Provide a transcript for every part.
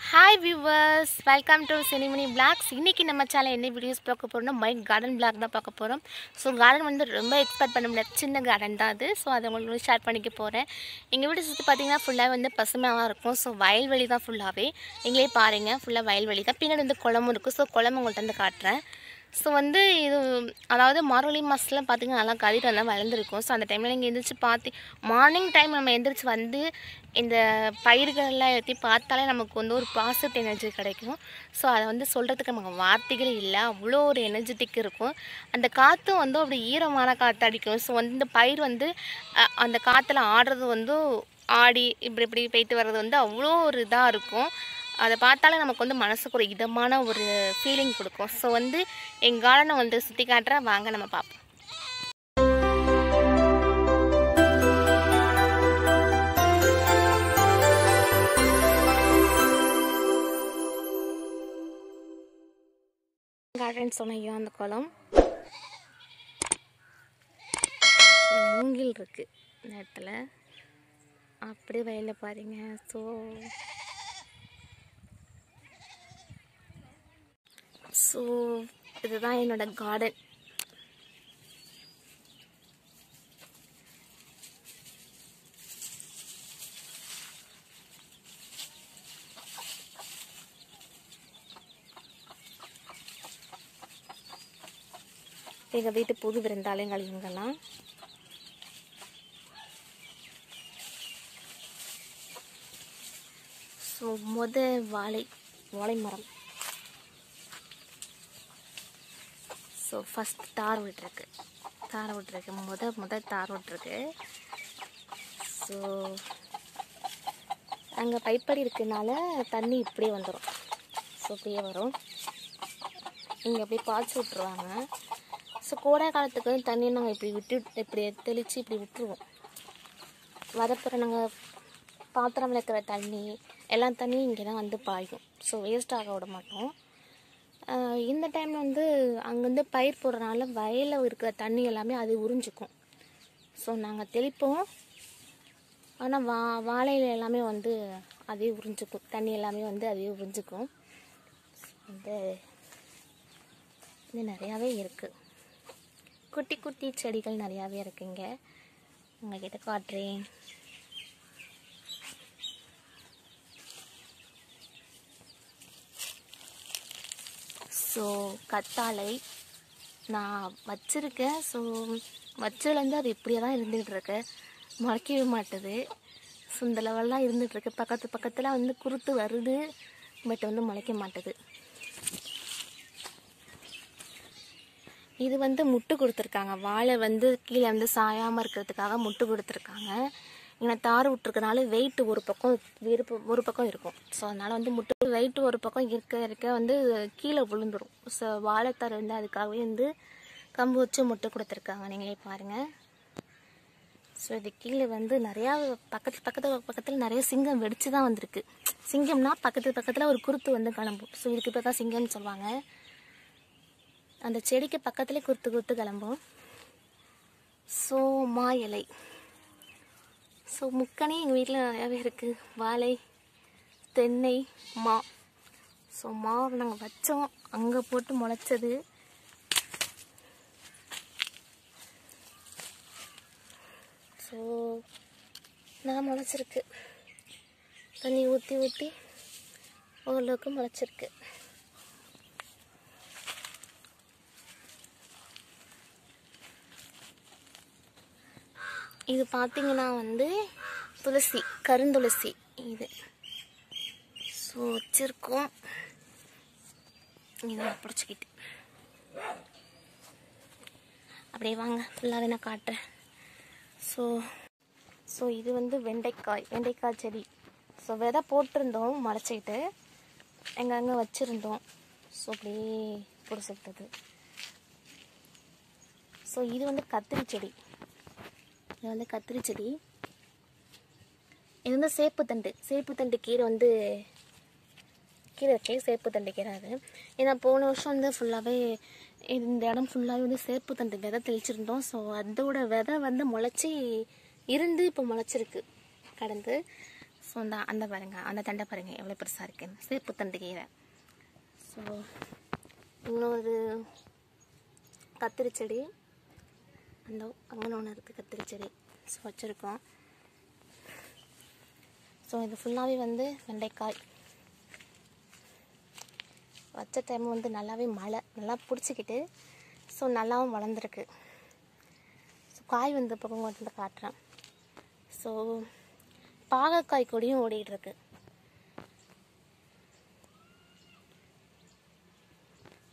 Hi viewers, welcome to Cinemani Vlogs. இன்னைக்கு நம்ம சேனல்ல என்ன வீடியோஸ் பார்க்க போறோம்னா மை கார்டன் vlog தான் பார்க்க போறோம். சோ கார்டன் வந்து ரொம்ப எக்ஸ்பெக்ட் பண்ண முடியாத சின்ன கார்டன் தான் அது. சோ அத உங்களுக்கு ஷேர் பண்ணிக்க போறேன். எங்க வீடு சுத்தி பாத்தீங்கன்னா ஃபுல்லா வந்து பசுமையா இருக்கும். சோ வயல்வெளி தான் ஃபுல்லாவே. நீங்களே பாருங்க ஃபுல்லா வயல்வெளி தான். பின்னாடி வந்து குளமும் இருக்கு. சோ குளம் உங்களுக்கு வந்து காட்டுறேன். ஸோ வந்து இது அதாவது மார்கழி மாதத்தில் பார்த்திங்கன்னா நல்லா கதிர் வந்து வளர்ந்துருக்கும். ஸோ அந்த டைமில் நீங்கள் எந்திரிச்சு மார்னிங் டைம் நம்ம எந்திரிச்சு வந்து இந்த பயிர்களெல்லாம் எல்லாத்தையும் பார்த்தாலே நமக்கு வந்து ஒரு பாசிட்டிவ் எனர்ஜி கிடைக்கும். ஸோ அதை வந்து சொல்கிறதுக்கு நமக்கு வார்த்தைகளே இல்லை, அவ்வளோ ஒரு எனர்ஜெட்டிக் இருக்கும். அந்த காற்றும் வந்து அப்படி ஈரமான காற்று அடிக்கும். ஸோ வந்து இந்த பயிர் வந்து அந்த காற்றுல ஆடுறது வந்து ஆடி இப்படி இப்படி போயிட்டு வர்றது வந்து அவ்வளோ ஒரு இதாக இருக்கும். அதை பார்த்தாலே நமக்கு வந்து மனசுக்கு ஒரு இதமான ஒரு ஃபீலிங் கொடுக்கும். ஸோ வந்து எங்கள் கார்டனை வந்து சுற்றி காட்டுறேன், வாங்க நம்ம பார்ப்போம். கார்டன் சொன்ன அந்த குளம் மூங்கில் இருக்கு இந்த இடத்துல, அப்படியே வயலில் பாருங்க. ஸோ இதுதான் என்னோட கார்டன். எங்கள் வீட்டு புது விருந்தாளிகள் இவங்கெல்லாம். ஸோ வாழை மரம். ஸோ ஃபஸ்ட் தார் விட்டுருக்கு தார் விட்டுருக்கு. ஸோ அங்கே பைப்படி இருக்கனால தண்ணி இப்படியே வந்துடும். ஸோ இப்படியே வரும், இங்கே அப்படியே பாய்ச்சி விட்ருவாங்க. ஸோ கோடை காலத்துக்கு தண்ணி நாங்கள் இப்படி தெளித்து இப்படி விட்டுருவோம். வரப்புறம் நாங்கள் பாத்திரம் விளக்குற தண்ணி எல்லா தண்ணியும் இங்கே தான் வந்து பாயும். ஸோ வேஸ்ட் ஆக விட மாட்டோம். இந்த டைமில் வந்து அங்கேருந்து பயிர் போடுறதுனால வயலில் இருக்கிற தண்ணி எல்லாமே அது உறிஞ்சிக்கும். ஸோ நாங்கள் தெளிப்போம், ஆனால் வாழையில் எல்லாமே வந்து அதே உறிஞ்சிக்கும், தண்ணி எல்லாமே வந்து அதே உறிஞ்சிக்கும். வந்து இது நிறையாவே இருக்குது, குட்டி குட்டி செடிகள் நிறையாவே இருக்குங்க. உங்கள்கிட்ட காட்டுறேன். ஸோ கத்தாழை நான் வச்சுருக்கேன். ஸோ வச்சதுலேருந்து அது இப்படியே தான் இருந்துகிட்ருக்கு, முளைக்கவே மாட்டுது. ஸோ இந்த லெவல்லாம் இருந்துகிட்ருக்கு. பக்கத்தில் வந்து குருத்து வருது, பட் வந்து முளைக்க மாட்டுது. இது வந்து முட்டு கொடுத்துருக்காங்க, வாழை வந்து கீழே வந்து சாயாமல் இருக்கிறதுக்காக முட்டு கொடுத்துருக்காங்க. இங்கே தார் விட்டுருக்கனால வெயிட் ஒரு பக்கம் இருக்கும். ஸோ அதனால் வந்து முட்டு வெயிட் ஒரு பக்கம் இருக்க வந்து கீழே விழுந்துடும். ஸோ வாழைத்தார் வந்து அதுக்காகவே வந்து கம்பு வச்சு முட்டு கொடுத்துருக்காங்க, நீங்களே பாருங்கள். ஸோ இது கீழே வந்து நிறையா பக்கத்தில் நிறைய சிங்கம் வெடிச்சு தான் வந்திருக்கு. சிங்கம்னா பக்கத்தில் ஒரு குருத்து வந்து கிளம்பும். ஸோ இதுக்கு இப்போ தான் சிங்கம்னு சொல்லுவாங்க. அந்த செடிக்கு பக்கத்துலேயே குருத்து கிளம்பும். ஸோ மா இலை. ஸோ முக்கனே எங்கள் வீட்டில் நிறையாவே இருக்குது, வாழை, தென்னை, மா. ஸோ மாவை நாங்கள் வச்சோம், அங்கே போட்டு முளைச்சது. ஸோ நான் முளைச்சிருக்கு, தண்ணி ஊற்றி ஓரளவுக்கு முளைச்சிருக்கு. இது பார்த்தீங்கன்னா வந்து துளசி, கருந்துளசி இது. ஸோ வச்சுருக்கோம், இதை பிடிச்சிக்கிட்டு அப்படியே வாங்க ஃபுல்லாகவே நான் காட்டுறேன். ஸோ இது வந்து வெண்டைக்காய் செடி. ஸோ விதை போட்டிருந்தோம், முளைச்சிக்கிட்டு எங்கெங்கே வச்சுருந்தோம். ஸோ அப்படியே பிடிச்சிக்கிட்டது. ஸோ இது வந்து கத்திரி செடி. இது வந்து சேப்புத்தண்டு கீரை வந்து சேப்புத்தண்டு கீரை. அது ஏன்னா போன வருஷம் வந்து ஃபுல்லாகவே இந்த இடம் ஃபுல்லாகவே வந்து சேப்புத்தண்டு விதை தெளிச்சிருந்தோம். ஸோ அதோட விதை வந்து முளைச்சி இருந்து இப்போ முளைச்சிருக்கு கடந்து. ஸோ அந்த பாருங்கள், அந்த தண்டை பாருங்கள் எவ்வளோ பெருசாக இருக்குன்னு, சேப்பு தண்டு கீரை. ஸோ இன்னொரு கத்திரி செடி, அந்த அங்கே ஒன்று இருக்குது கத்திரி செடி. ஸோ வச்சுருக்கோம். ஸோ இது ஃபுல்லாகவே வந்து வெண்டைக்காய். வச்ச டைம் வந்து நல்லாவே மழை நல்லா பிடிச்சிக்கிட்டு, ஸோ நல்லாவும் வளர்ந்துருக்கு. ஸோ காய் வந்து பக்கம் கொண்டு காட்டுறேன். ஸோ பாகக்காய் கொடியும் ஓடிட்டுருக்கு.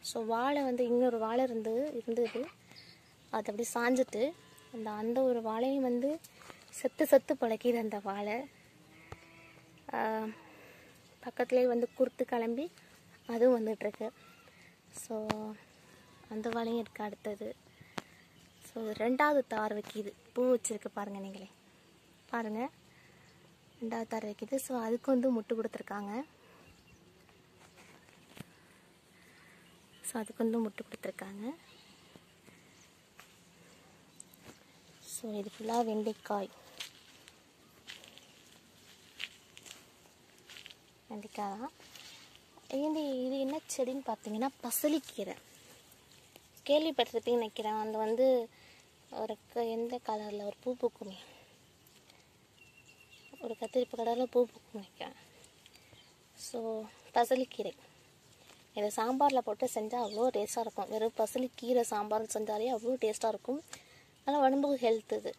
ஸோ வாழை வந்து இன்னொரு வாழை இருந்தது, அது அப்படி சாஞ்சிட்டு அந்த ஒரு வாழையும் வந்து செத்து பழக்கிது அந்த வாழை. பக்கத்துலேயே வந்து குறுத்து கிளம்பி அதுவும் வந்துட்டுருக்கு. ஸோ அந்த வாழையும் இருக்குது அடுத்தது. ஸோ 2வது தார் வைக்கிது, பூ வச்சுருக்கு பாருங்கள், நீங்களே பாருங்கள், 2வது தார் வைக்கிது. ஸோ அதுக்கு வந்து முட்டு கொடுத்துருக்காங்க. ஸோ அதுக்கு வந்து முட்டு கொடுத்துருக்காங்க. ஸோ இது ஃபுல்லாக வெண்டைக்காய் தான். இது என்ன செடின்னு பார்த்தீங்கன்னா பசலிக்கீரை. கேள்விப்பட்டிருப்பீங்கன்னு நினைக்கிறேன். அந்த வந்து ஒரு எந்த கலரில் ஒரு பூ பூக்குமே, ஒரு கத்திரிப்பு கலரில் பூ பூக்கும் நினைக்கிறேன். ஸோ பசலிக்கீரை இதை சாம்பாரில் போட்டு செஞ்சால் அவ்வளோ டேஸ்ட்டாக இருக்கும். வெறும் பசலிக்கீரை சாம்பார் செஞ்சாலே அவ்வளோ டேஸ்ட்டாக இருக்கும். ஆனால் உடம்புக்கு ஹெல்த் இது.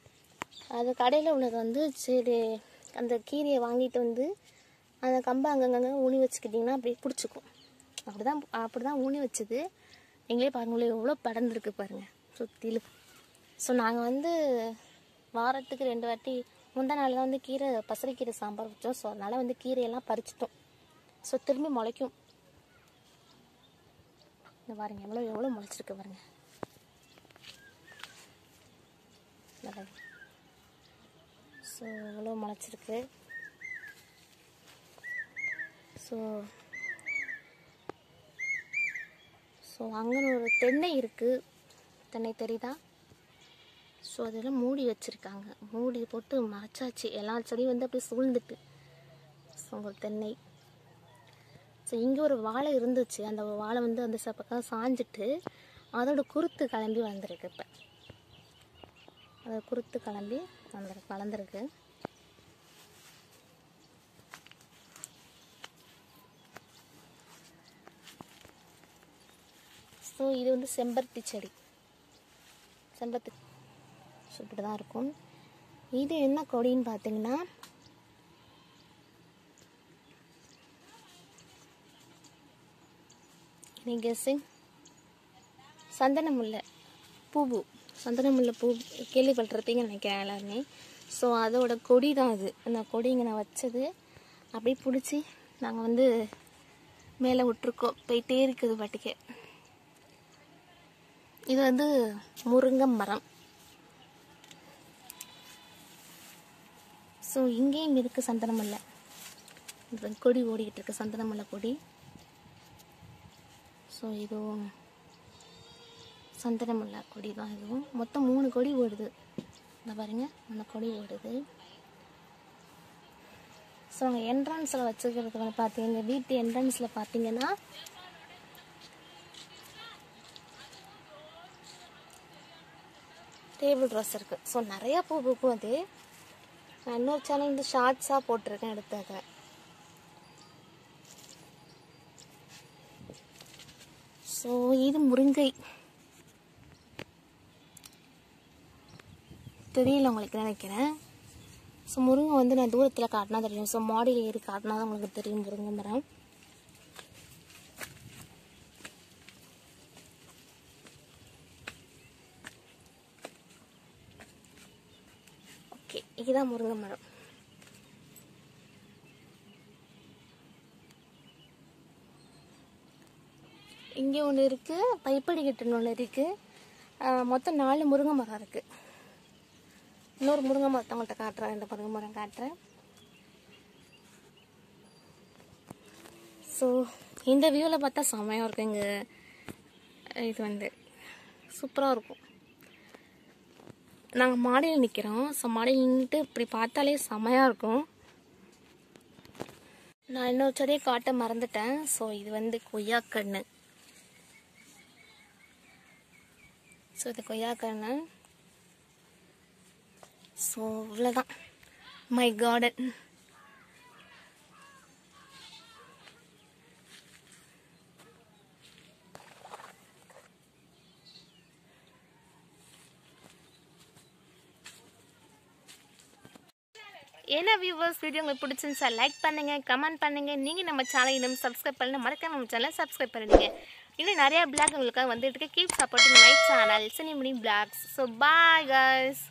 அது கடையில் உள்ளது வந்து சரி, அந்த கீரையை வாங்கிட்டு வந்து அந்த கம்பை அங்கங்கே ஊனி வச்சுக்கிட்டிங்கன்னா அப்படியே பிடிச்சிக்கும். அப்படி தான் ஊனி வச்சுது. நீங்களே பாருங்களேன் எவ்வளோ படர்ந்துருக்கு பாருங்கள் சுற்றிலும். ஸோ நாங்கள் வந்து வாரத்துக்கு 2 வாட்டி, முந்தா நாள் தான் வந்து பசலிக்கீரை சாம்பார் வச்சோம். ஸோ அதனால் வந்து கீரையெல்லாம் பறிச்சிட்டோம். ஸோ திரும்பி முளைக்கும். இந்த பாருங்க எவ்வளோ முளைச்சிருக்கு பாருங்கள். ஸோ எவ்வளோ முளைச்சிருக்கு. ஸோ அங்கே ஒரு தென்னை இருக்குது, தென்னை தெரியுதா? ஸோ அதெல்லாம் மூடி வச்சுருக்காங்க, மூடி போட்டு மறைச்சாச்சு. எல்லா செடியும் வந்து அப்படியே சூழ்ந்துட்டு. ஸோ ஒரு தென்னை. ஸோ இங்கே ஒரு வாழை இருந்துச்சு, அந்த வாழை வந்து அந்த பக்கம் சாஞ்சிட்டு அதோட குருத்து கிளம்பி வளர்ந்துருக்கு. இப்போ அதை குருத்து கிளம்பி வளர்ந்துருக்கு. ஸோ இது வந்து செம்பருத்தி செடி. செம்பருத்தி ஸோ இப்படி தான் இருக்கும். இது என்ன கொடின்னு பார்த்தீங்கன்னா நீங்கள் சந்தனமுல்லை பூ. சந்தனமுல்லை பூ கேள்விப்பட்டிருப்பீங்கன்னு நினைக்கிறேன் எல்லாருமே. ஸோ அதோட கொடி தான் அது. அந்த கொடி இங்கே நான் வச்சது அப்படியே பிடிச்சி நாங்கள் வந்து மேலே விட்டுருக்கோம், போயிட்டே இருக்குது பாட்டுக்கே. இது வந்து முருங்கை மரம். ஸோ இங்கேயும் இருக்குது சந்தனமுல்லை, கொடி ஓடிக்கிட்டு இருக்கு, சந்தனமுல்லை கொடி. ஸோ இதுவும் சந்தனமுல்லை கொடி தான். இதுவும் மொத்தம் 3 கொடி ஓடுது. இந்த பாருங்க 3 கொடி ஓடுது. ஸோ அங்கே என்ட்ரன்ஸில் வச்சுக்கிறதுக்கு வந்து பார்த்தீங்கன்னா, வீட்டு என்ட்ரன்ஸில் பார்த்தீங்கன்னா டேபிள் ரோஸ் இருக்குது. ஸோ நிறையா பூ பூக்கும். அது நான் இன்னொரு சேனல் வந்து ஷார்ட்ஸாக போட்டிருக்கேன் எடுத்தாக்க. ஸோ இது முருங்கை. தெரியல உங்களுக்கு நினைக்கிறேன். ஸோ முருங்கை வந்து நான் தூரத்தில் காட்டினா தெரியும். ஸோ மாடியில் ஏறி காட்டினா தான் உங்களுக்கு தெரியும் முருங்கை மரம். ஓகே, இதுதான் முருங்கை மரம். இங்கே ஒன்று இருக்குது, பைப்படிக்கட்டுன்னு ஒன்று இருக்குது. மொத்தம் 4 முருங்கை மரம் இருக்குது. இன்னொரு முருங்கை மரத்தை உங்கள்கிட்ட காட்டுறேன், 2 முருங்கை மரம் காட்டுறேன். ஸோ இந்த வியூவில் பார்த்தா செம்மையாக இருக்கும். இங்கே இது வந்து சூப்பராக இருக்கும். நாங்கள் மாடியில் நிற்கிறோம். ஸோ மாடியில் நின்றுட்டு இப்படி பார்த்தாலே செம்மையாக இருக்கும். நான் இன்னொரு செடியை காட்ட மறந்துட்டேன். ஸோ இது வந்து கொய்யாக்கன்று. ஸோ இது கொய்யாக்கன்று. ஸோ இவ்வளோதான் மை கார்டன். என்ன வியூவர்ஸ், வீடியோ உங்களுக்கு பிடிச்சிருந்துச்சா லைக் பண்ணுங்கள், கமெண்ட் பண்ணுங்கள். நீங்கள் நம்ம சேனலை இன்னும் சப்ஸ்கிரைப் பண்ணல, மறக்காம நம்ம சேனலை சப்ஸ்கிரைப் பண்ணிடுங்க. இன்னும் நிறையா பிளாக் உங்களுக்காக வந்துட்டு இருக்கு. Keep supporting my channel Cinemani blogs. So bye guys.